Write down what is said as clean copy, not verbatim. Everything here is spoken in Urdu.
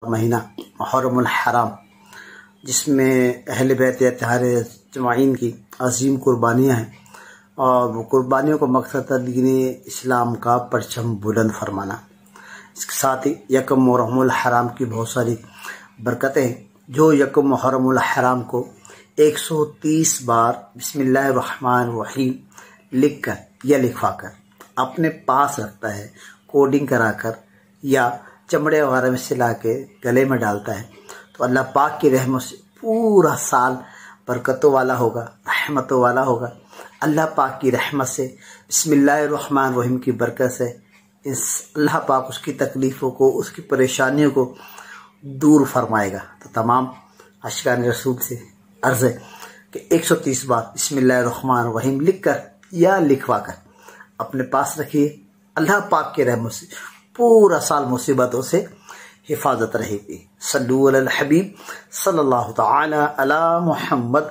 مہینہ محرم الحرام، جس میں اہل بیت اطہار اجمعین کی عظیم قربانیاں ہیں، اور وہ قربانیوں کو مقصد ہے دین اسلام کا پرچم بلند فرمانا۔ اس کے ساتھ ہی یکم محرم الحرام کی بہت ساری برکتیں ہیں۔ جو یکم محرم الحرام کو 130 بار بسم اللہ الرحمن الرحیم لکھ کر یا لکھوا کر اپنے پاس رکھتا ہے، کوڈنگ کرا کر یا چمڑے وغیرہ میں سلا کے گلے میں ڈالتا ہے، تو اللہ پاک کی رحمت سے پورا سال برکتوں والا ہوگا، رحمتوں والا ہوگا۔ اللہ پاک کی رحمت سے، بسم اللہ الرحمن الرحیم کی برکت سے اللہ پاک اس کی تکلیفوں کو، اس کی پریشانیوں کو دور فرمائے گا۔ تو تمام عاشقان رسول سے عرض ہے کہ 130 بار بسم اللہ الرحمن الرحیم لکھ کر یا لکھوا کر اپنے پاس رکھیے۔ اللہ پاک کی رحمت سے پورا سال مصیبتوں سے حفاظت رہے گی۔ صلو علی الحبیب صلی اللہ تعالی علی محمد